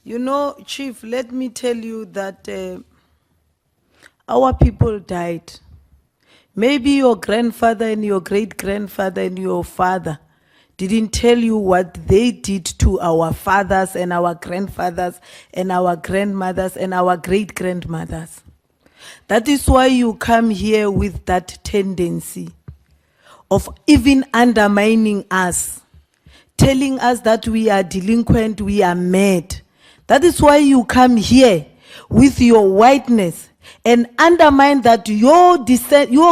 You know, Chief, let me tell you that our people died. Maybe your grandfather and your great-grandfather and your father didn't tell you what they did to our fathers and our grandfathers and our grandmothers and our great-grandmothers. That is why you come here with that tendency of even undermining us, telling us that we are delinquent, we are mad. That is why you come here with your whiteness and undermine that your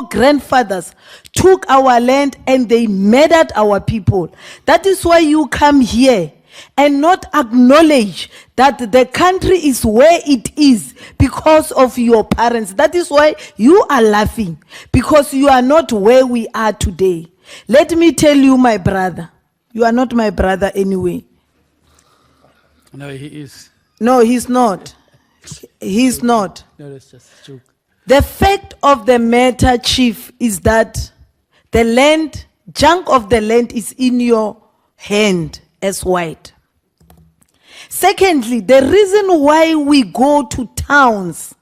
grandfathers took our land and they murdered our people. That is why you come here and not acknowledge that the country is where it is because of your parents. That is why you are laughing, because you are not where we are today. Let me tell you, my brother, you are not my brother anyway. No, he is. No, he's not. He's not. No, that's just a joke. The fact of the matter, Chief, is that the land, chunk of the land is in your hand as white. Secondly, the reason why we go to towns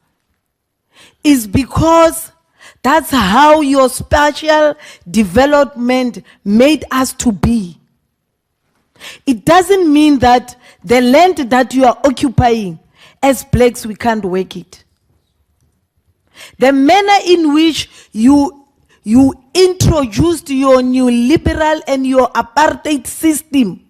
is because that's how your spatial development made us to be. It doesn't mean that the land that you are occupying, as blacks, we can't work it. The manner in which you introduced your neoliberal and your apartheid system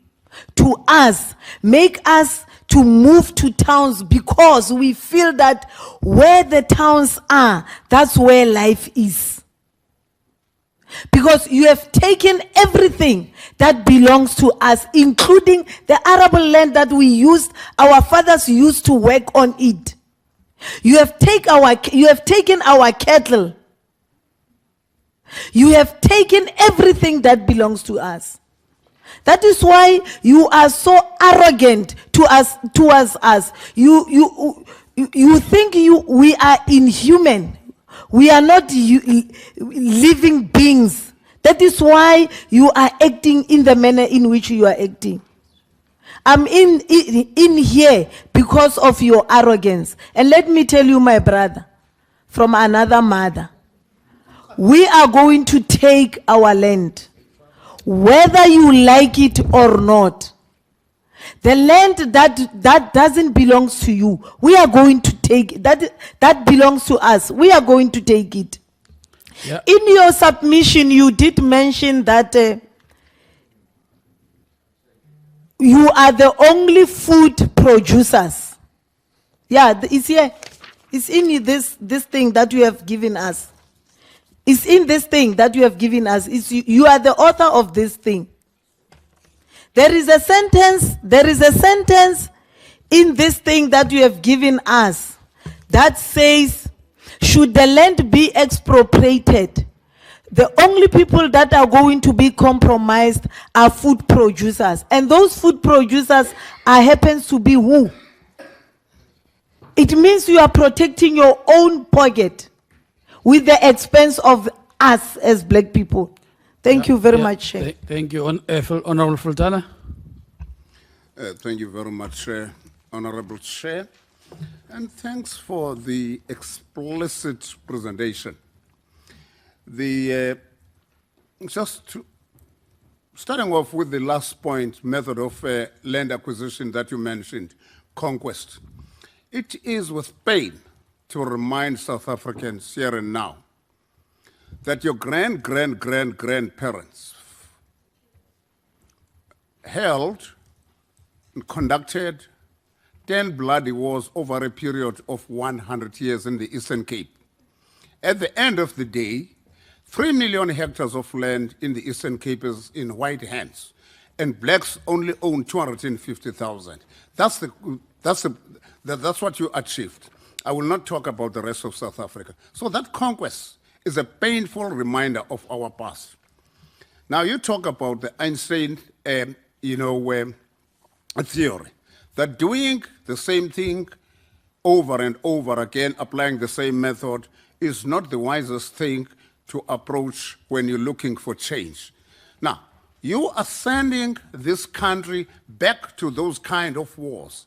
to us, make us to move to towns because we feel that where the towns are, that's where life is. Because you have taken everything that belongs to us, including the arable land that we used, our fathers used to work on it. You have taken our cattle. You have taken everything that belongs to us. That is why you are so arrogant towards us. You think we are inhuman. We are not living beings. That is why you are acting in the manner in which you are acting. I'm in here because of your arrogance. And let me tell you, my brother, from another mother, we are going to take our land, whether you like it or not. The land that doesn't belong to you, we are going to take it. That belongs to us. We are going to take it. Yeah. In your submission, you did mention that you are the only food producers. Yeah, it's here. It's in this thing that you have given us. It's in this thing that you have given us. You are the author of this thing. There is a sentence in this thing that you have given us that says, should the land be expropriated, the only people that are going to be compromised are food producers. And those food producers happens to be who? It means you are protecting your own pocket with the expense of us as black people. Thank you very much, Chair. Thank you, Honorable Fultana. Thank you very much, Honorable Chair. And thanks for the explicit presentation. Starting off with the last point, method of land acquisition that you mentioned, conquest. It is with pain to remind South Africans here and now that your grandparents held and conducted 10 bloody wars over a period of 100 years in the Eastern Cape. At the end of the day, 3 million hectares of land in the Eastern Cape is in white hands, and blacks only own 250,000. That's what you achieved. I will not talk about the rest of South Africa. So that conquest is a painful reminder of our past. Now you talk about the Einstein, theory, that doing the same thing over and over again, applying the same method, is not the wisest thing to approach when you're looking for change. Now, you are sending this country back to those kind of wars.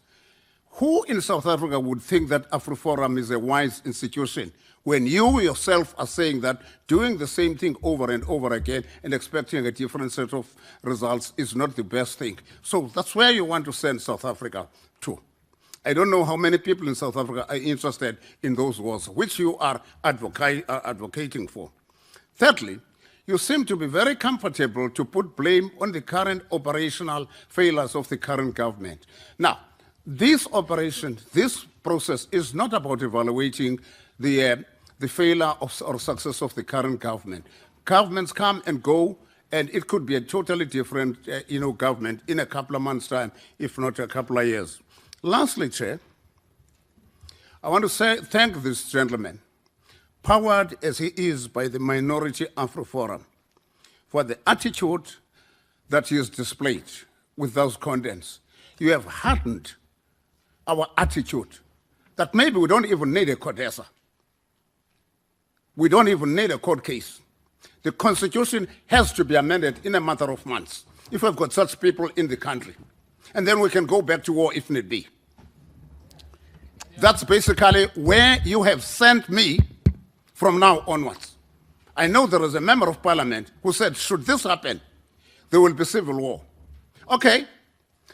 Who in South Africa would think that Afriforum is a wise institution when you yourself are saying that doing the same thing over and over again and expecting a different set of results is not the best thing? So that's where you want to send South Africa to. I don't know how many people in South Africa are interested in those wars, which you are advocating for. Thirdly, you seem to be very comfortable to put blame on the current operational failures of the current government. Now, this operation, this process is not about evaluating the failure or success of the current government. Governments come and go, and it could be a totally different government in a couple of months' time, if not a couple of years. Lastly, Chair, I want to thank this gentleman, powered as he is by the minority Afriforum, for the attitude that he has displayed with those contents. You have hardened our attitude that maybe we don't even need a CODESA. We don't even need a court case. The Constitution has to be amended in a matter of months if we've got such people in the country. And then we can go back to war if need be. That's basically where you have sent me from now onwards. I know there is a member of parliament who said, should this happen, there will be civil war. Okay,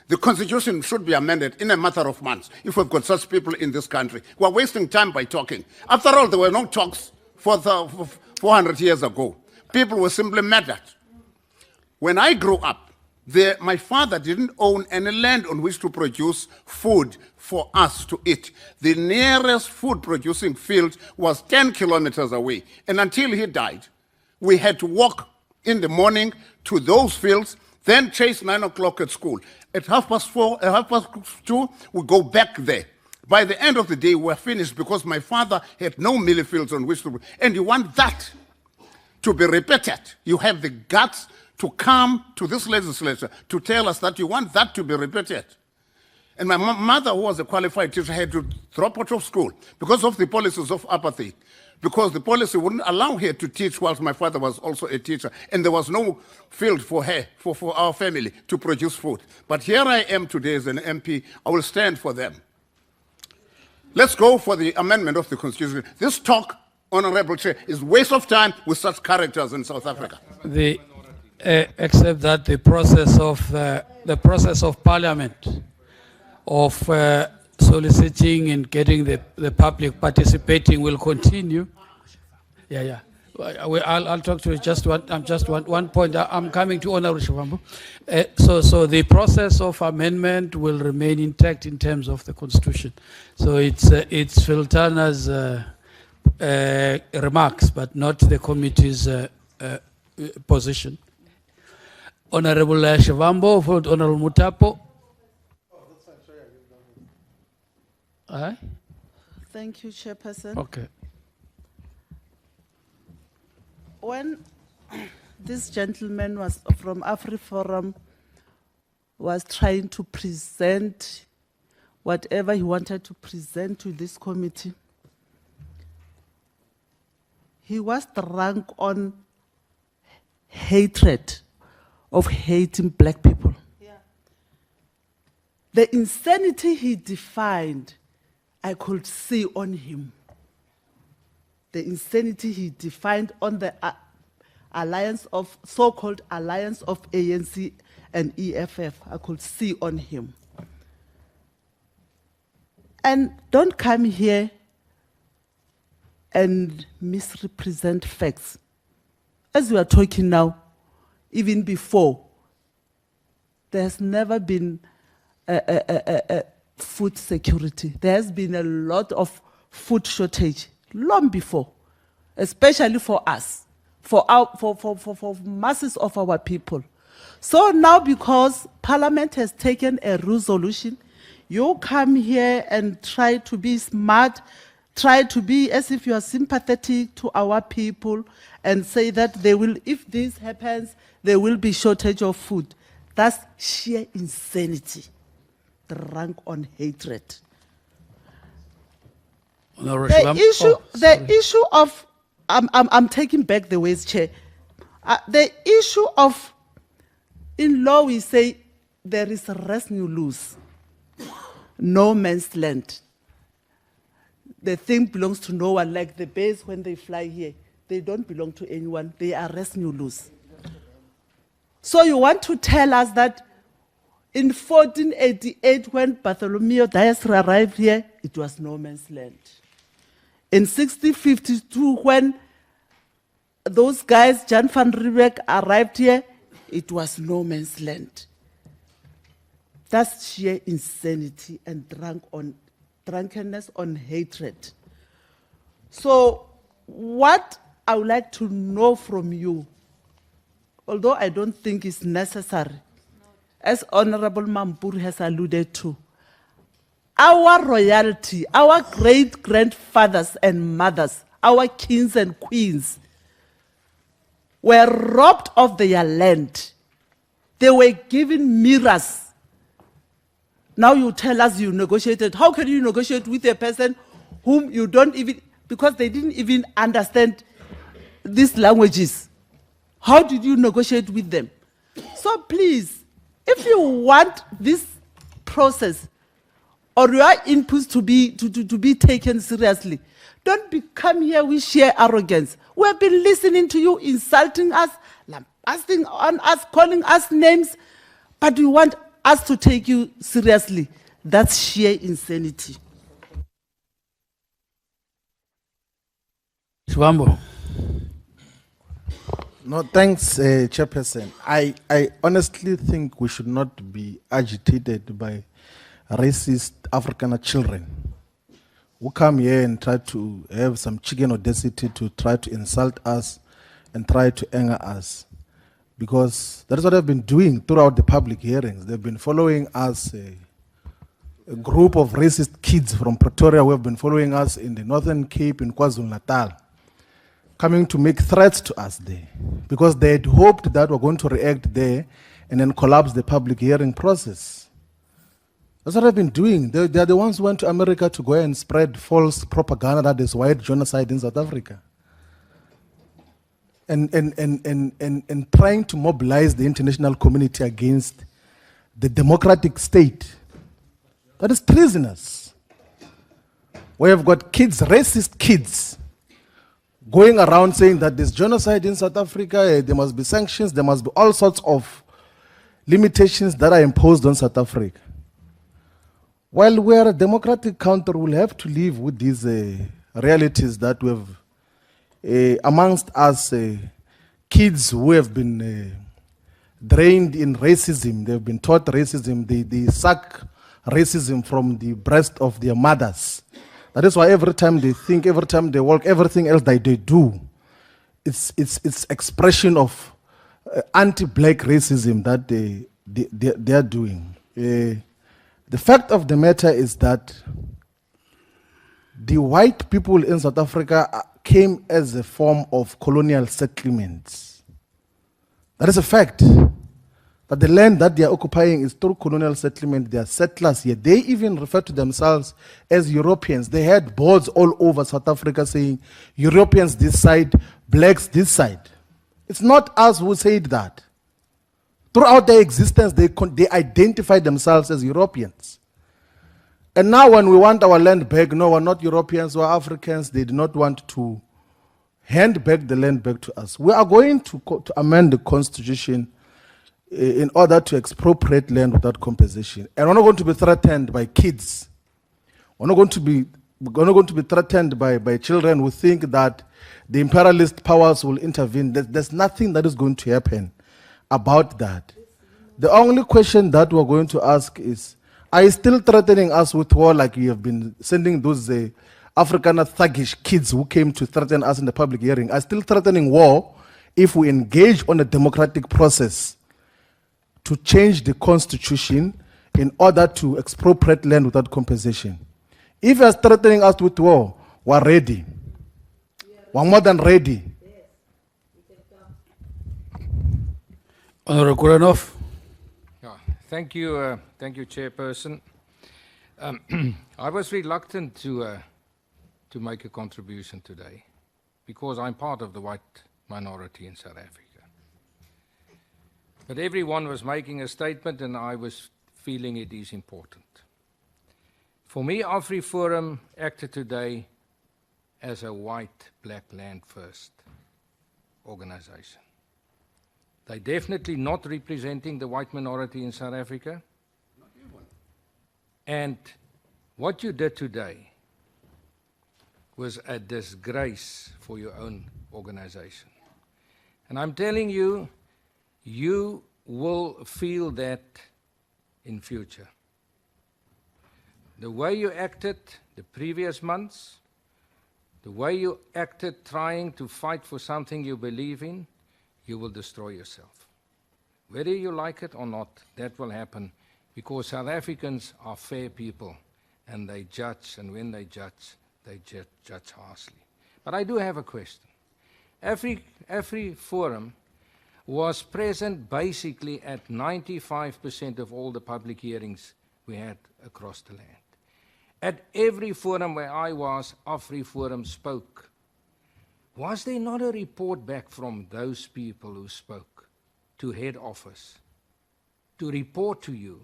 the Constitution should be amended in a matter of months if we've got such people in this country. We're wasting time by talking. After all, there were no talks for 400 years ago. People were simply murdered. When I grew up, my father didn't own any land on which to produce food for us to eat. The nearest food-producing field was 10 kilometers away. And until he died, we had to walk in the morning to those fields, then chase 9 o'clock at school. At 2:30, we go back there. By the end of the day, we're finished because my father had no millet fields on which to... And you want that to be repeated. You have the guts to come to this legislature to tell us that you want that to be repeated. And my mother, who was a qualified teacher, had to drop out of school because of the policies of apathy, because the policy wouldn't allow her to teach whilst my father was also a teacher, and there was no field for her, for our family to produce food. But here I am today as an MP. I will stand for them. Let's go for the amendment of the Constitution. This talk, Honorable Chair, is waste of time with such characters in South Africa. Except that the process of Parliament of soliciting and getting the public participating will continue. Yeah. I'll talk to you just one point. I'm coming to Honorable Shivambu. So the process of amendment will remain intact in terms of the Constitution. So it's Filtana's remarks, but not the committee's position. Honorable Shivambu, followed Honorable Mutapo. Aye? Thank you, Chairperson. Okay. When this gentleman was from Afriforum was trying to present whatever he wanted to present to this committee, he was drunk on hatred of hating black people. Yeah. The insanity he defined, I could see on him. The insanity he defined on the alliance of, so-called alliance of ANC and EFF, I could see on him. And don't come here and misrepresent facts. As we are talking now, even before, there has never been food security. There has been a lot of food shortage long before, especially for us, for masses of our people. So now, because Parliament has taken a resolution, you come here and try to be smart, try to be as if you are sympathetic to our people and say that they will, if this happens, there will be shortage of food. That's sheer insanity, drunk on hatred. The issue of, I'm taking back the words, Chair. The issue of, in law we say, there is a rest you lose. no man's land. The thing belongs to no one, like the birds when they fly here. They don't belong to anyone. They are rest you lose. So you want to tell us that in 1488, when Bartholomew Dias arrived here, it was no man's land. In 1652, when those guys, Jan van Riebeeck, arrived here, it was no man's land. That's sheer insanity and drunkenness on hatred. So what I would like to know from you, although I don't think it's necessary, as Honorable Mampuru has alluded to, our royalty, our great-grandfathers and mothers, our kings and queens, were robbed of their land. They were given mirrors. Now you tell us you negotiated. How can you negotiate with a person whom you don't even, because they didn't even understand these languages? How did you negotiate with them? So please, if you want this process or your inputs to be taken seriously, don't come here with sheer arrogance. We have been listening to you, insulting us, lambasting on us, calling us names, but you want us to take you seriously. That's sheer insanity. Shwambo. No, thanks, Chairperson. I honestly think we should not be agitated by racist Afrikaner children who come here and try to have some chicken audacity to try to insult us and try to anger us. Because that is what they've been doing throughout the public hearings. They've been following us, a group of racist kids from Pretoria who have been following us in the Northern Cape, in KwaZulu-Natal, coming to make threats to us there. Because they had hoped that we're going to react there and then collapse the public hearing process. That's what they've been doing. They're the ones who went to America to go and spread false propaganda that there's white genocide in South Africa. And trying to mobilize the international community against the democratic state. That is treasonous. We have got kids, racist kids, going around saying that there's genocide in South Africa, there must be sanctions, there must be all sorts of limitations that are imposed on South Africa. While we're a democratic country, we'll have to live with these realities that we have amongst us, kids who have been drained in racism. They've been taught racism. They suck racism from the breast of their mothers. That is why every time they think, every time they walk, everything else that they do, it's expression of anti-black racism that they are doing. The fact of the matter is that the white people in South Africa came as a form of colonial settlements. That is a fact. That the land that they are occupying is through colonial settlement. They are settlers here. They even refer to themselves as Europeans. They had boards all over South Africa saying, Europeans this side, blacks this side. It's not us who said that. Throughout their existence, they identified themselves as Europeans. And now when we want our land back, no, we're not Europeans, we're Africans. They do not want to hand back the land back to us. We are going to amend the constitution in order to expropriate land without compensation. And we're not going to be threatened by kids. We're not going to be threatened by children who think that the imperialist powers will intervene. There's nothing that is going to happen about that. The only question that we're going to ask is, are you still threatening us with war like you have been sending those Afrikaner thuggish kids who came to threaten us in the public hearing? Are you still threatening war if we engage on a democratic process to change the constitution in order to expropriate land without compensation? If you are threatening us with war, we're ready. We're more than ready. Honorable Kuranov. Yeah, thank you, Chairperson. I was reluctant to make a contribution today because I'm part of the white minority in South Africa. But everyone was making a statement and I was feeling it is important. For me, Afriforum acted today as a white, black land first organization. They're definitely not representing the white minority in South Africa. And what you did today was a disgrace for your own organization. And I'm telling you, you will feel that in future. The way you acted the previous months, the way you acted trying to fight for something you believe in, you will destroy yourself. Whether you like it or not, that will happen because South Africans are fair people and they judge, and when they judge harshly. But I do have a question. Every forum was present basically at 95% of all the public hearings we had across the land. At every forum where I was, Afriforum spoke. Was there not a report back from those people who spoke to head office to report to you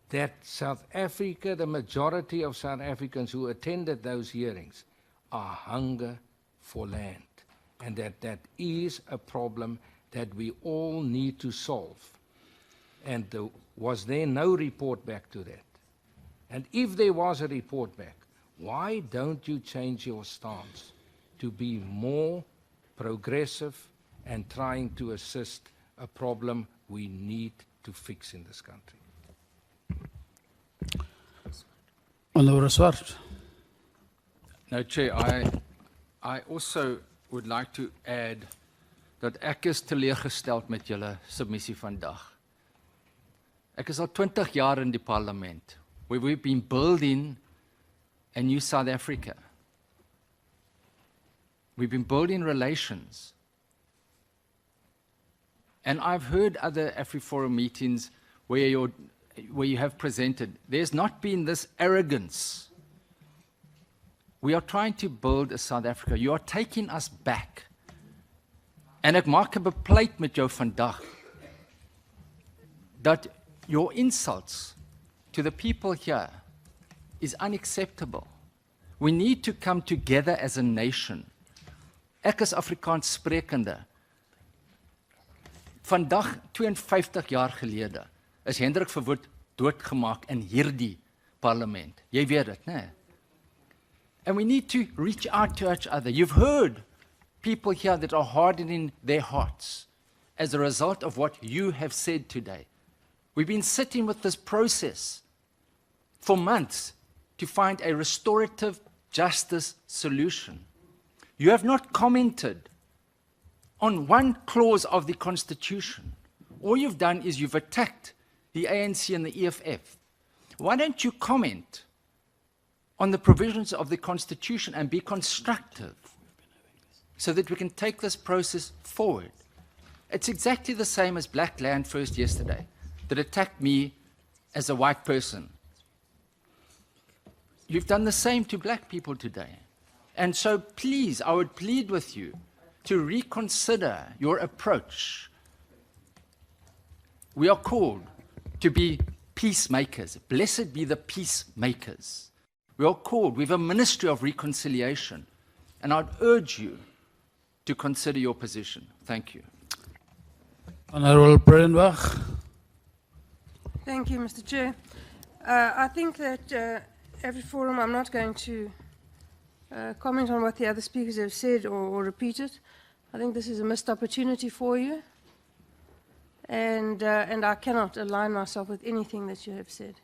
that South Africa, the majority of South Africans who attended those hearings, are hunger for land, and that is a problem that we all need to solve? And was there no report back to that? And if there was a report back, why don't you change your stance to be more progressive and trying to assist a problem we need to fix in this country? Honourable Swart. No, Chair, I also would like to add dat ek is teleurgesteld met julle submissie vandag. Ek is al 20 jaar in die parlement, where we've been building a new South Africa. We've been building relations. And I've heard other Afriforum meetings where you have presented. There's not been this arrogance. We are trying to build a South Africa. You are taking us back. En ek maak 'n bepleit met jou vandag dat your insults to the people here is unacceptable. We need to come together as a nation. Ek is Afrikaans sprekende. Vandag, 52 jaar gelede, is Hendrik Verwoerd doodgemaak in hierdie parlement. Jy weet dit, né? And we need to reach out to each other. You've heard people here that are hardening their hearts as a result of what you have said today. We've been sitting with this process for months to find a restorative justice solution. You have not commented on one clause of the Constitution. All you've done is you've attacked the ANC and the EFF. Why don't you comment on the provisions of the Constitution and be constructive so that we can take this process forward? It's exactly the same as Black Land First yesterday that attacked me as a white person. You've done the same to black people today. And so please, I would plead with you to reconsider your approach. We are called to be peacemakers. Blessed be the peacemakers. We are called, we have a ministry of reconciliation. And I'd urge you to consider your position. Thank you. Honourable Brenbach. Thank you, Mr. Chair. I think that Afriforum, I'm not going to comment on what the other speakers have said or repeated. I think this is a missed opportunity for you. And I cannot align myself with anything that you have said.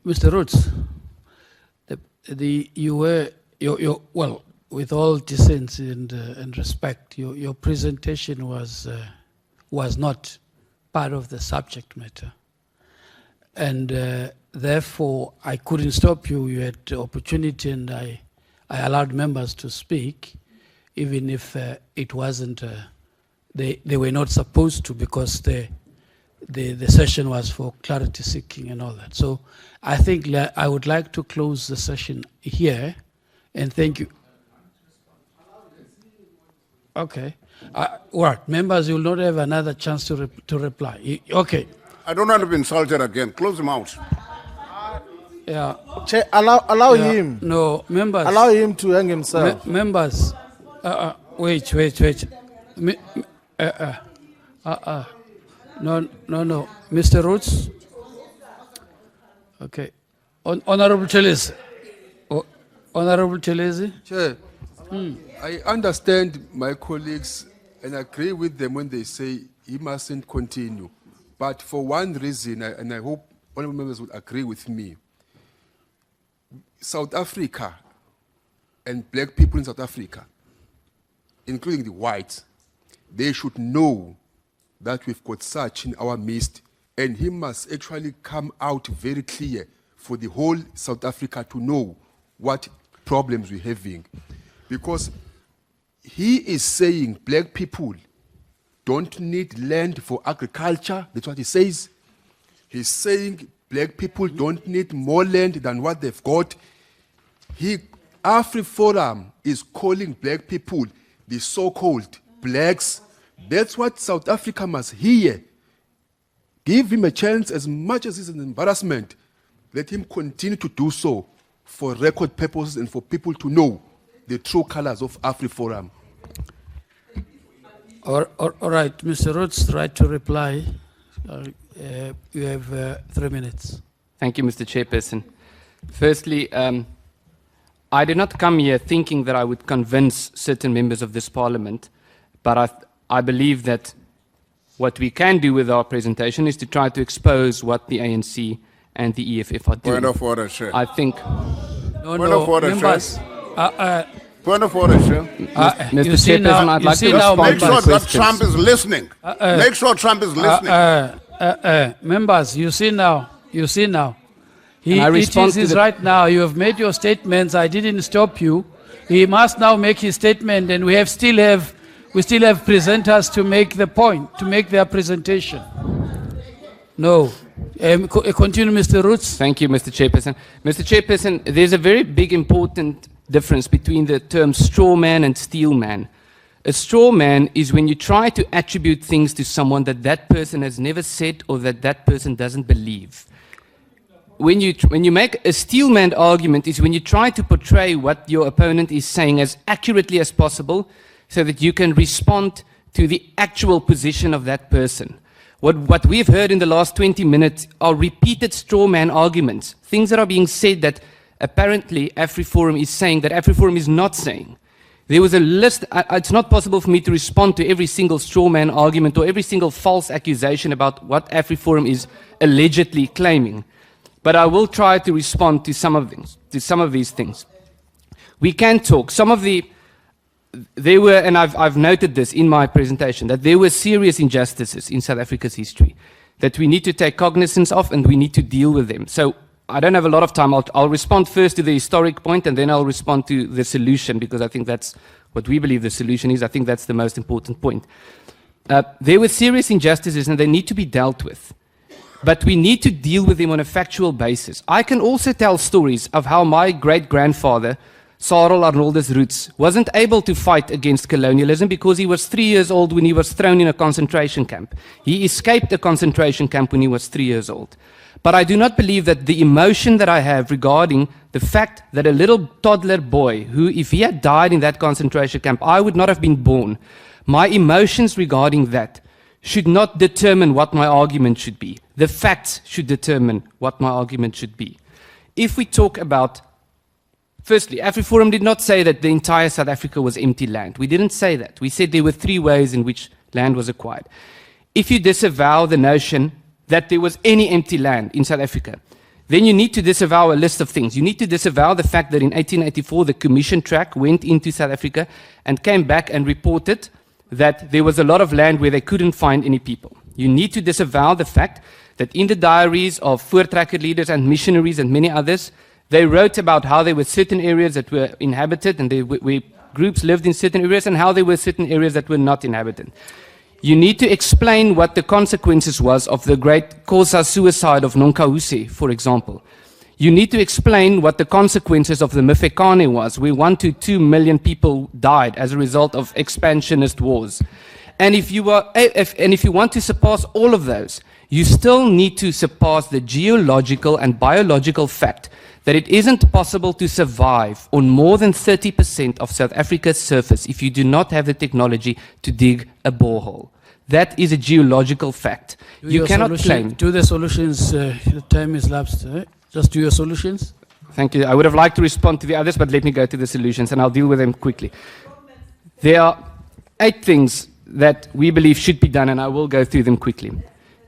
Mr. Roots, well, with all decency and respect, your presentation was not part of the subject matter. And therefore, I couldn't stop you. You had the opportunity, and I allowed members to speak, even if it wasn't, they were not supposed to, because the session was for clarity seeking and all that. So I think I would like to close the session here, and thank you. Okay. What? Members, you will not have another chance to reply. Okay. I don't want to be insulted again. Close him out. Yeah. Chair, allow Yeah. him. No, members. Allow him to hang himself. Members. Wait. No. Mr. Roots. Okay. Honorable Chelese. Honorable Chelese. Chair, I understand my colleagues and agree with them when they say he mustn't continue. But for one reason, and I hope honorable members would agree with me, South Africa and black people in South Africa, including the whites, they should know that we've got such in our midst, and he must actually come out very clear for the whole South Africa to know what problems we're having. Because he is saying black people don't need land for agriculture. That's what he says. He's saying black people don't need more land than what they've got. Afriforum is calling black people the so-called blacks. That's what South Africa must hear. Give him a chance, as much as it's an embarrassment. Let him continue to do so for record purposes and for people to know the true colors of Afriforum. All right, Mr. Roots, right to reply. You have 3 minutes. Thank you, Mr. Chairperson. Firstly, I did not come here thinking that I would convince certain members of this parliament, but I believe that what we can do with our presentation is to try to expose what the ANC and the EFF are doing. Point of order, Chair. I think... Point of order, members. Point of order, Chair. Mr. Chairperson, I'd like to respond Make to sure that questions. Trump is listening. Make sure Trump is listening. Members, you see now. Can I respond to It is right now. You have made your statements. I didn't stop you. He must now make his statement, and we still have presenters to make the point, to make their presentation. No. Continue, Mr. Roots. Thank you, Mr. Chairperson. Mr. Chairperson, there's a very big important difference between the terms straw man and steel man. A straw man is when you try to attribute things to someone that that person has never said or that that person doesn't believe. When you make a steel man argument is when you try to portray what your opponent is saying as accurately as possible so that you can respond to the actual position of that person. What we've heard in the last 20 minutes are repeated straw man arguments, things that are being said that apparently Afriforum is saying that Afriforum is not saying. There was a list. It's not possible for me to respond to every single straw man argument or every single false accusation about what Afriforum is allegedly claiming. But I will try to respond to some of these things. We can talk. There were, and I've noted this in my presentation, that there were serious injustices in South Africa's history that we need to take cognizance of and we need to deal with them. So I don't have a lot of time. I'll respond first to the historic point and then I'll respond to the solution, because I think that's what we believe the solution is. I think that's the most important point. There were serious injustices and they need to be dealt with. But we need to deal with them on a factual basis. I can also tell stories of how my great-grandfather, Sarel Arnoldus Roots, wasn't able to fight against colonialism because he was 3 years old when he was thrown in a concentration camp. He escaped a concentration camp when he was 3 years old. But I do not believe that the emotion that I have regarding the fact that a little toddler boy who, if he had died in that concentration camp, I would not have been born. My emotions regarding that should not determine what my argument should be. The facts should determine what my argument should be. If we talk about, firstly, Afriforum did not say that the entire South Africa was empty land. We didn't say that. We said there were 3 ways in which land was acquired. If you disavow the notion that there was any empty land in South Africa, then you need to disavow a list of things. You need to disavow the fact that in 1884 the Commission track went into South Africa and came back and reported that there was a lot of land where they couldn't find any people. You need to disavow the fact that in the diaries of Voortrekker leaders and missionaries and many others, they wrote about how there were certain areas that were inhabited and where groups lived in certain areas and how there were certain areas that were not inhabited. You need to explain what the consequences was of the great Xhosa suicide of Nonkahuse, for example. You need to explain what the consequences of the Mfecane was, where 1 to 2 million people died as a result of expansionist wars. And if you want to surpass all of those, you still need to surpass the geological and biological fact that it isn't possible to survive on more than 30% of South Africa's surface if you do not have the technology to dig a borehole. That is a geological fact. You cannot claim. Do the solutions, the time is lapsed. Just do your solutions. Thank you. I would have liked to respond to the others, but let me go to the solutions, and I'll deal with them quickly. There are 8 things that we believe should be done, and I will go through them quickly.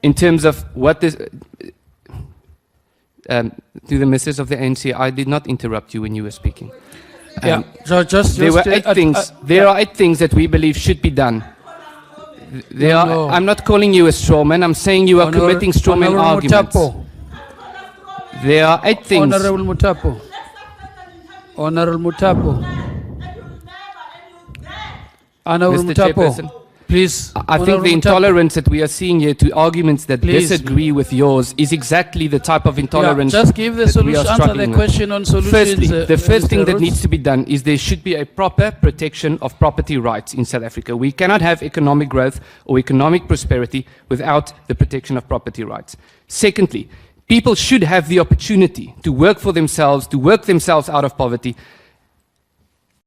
In terms of what this... to the members of the ANC, I did not interrupt you when you were speaking. There are 8 things that we believe should be done. I'm not calling you a strawman. I'm saying you are committing strawman arguments. Mutapo. There are 8 things. Honorable Mutapo. Honorable Mutapo. Honorable Mr. Mutapo. Chairperson. Please. I think the intolerance that we are seeing here to arguments that disagree with yours is exactly the type of intolerance just give the that we solution, are answer struggling the question with. on solutions. Firstly, the first Mr. thing that Rhodes. needs to be done is there should be a proper protection of property rights in South Africa. We cannot have economic growth or economic prosperity without the protection of property rights. Secondly, people should have the opportunity to work for themselves, to work themselves out of poverty,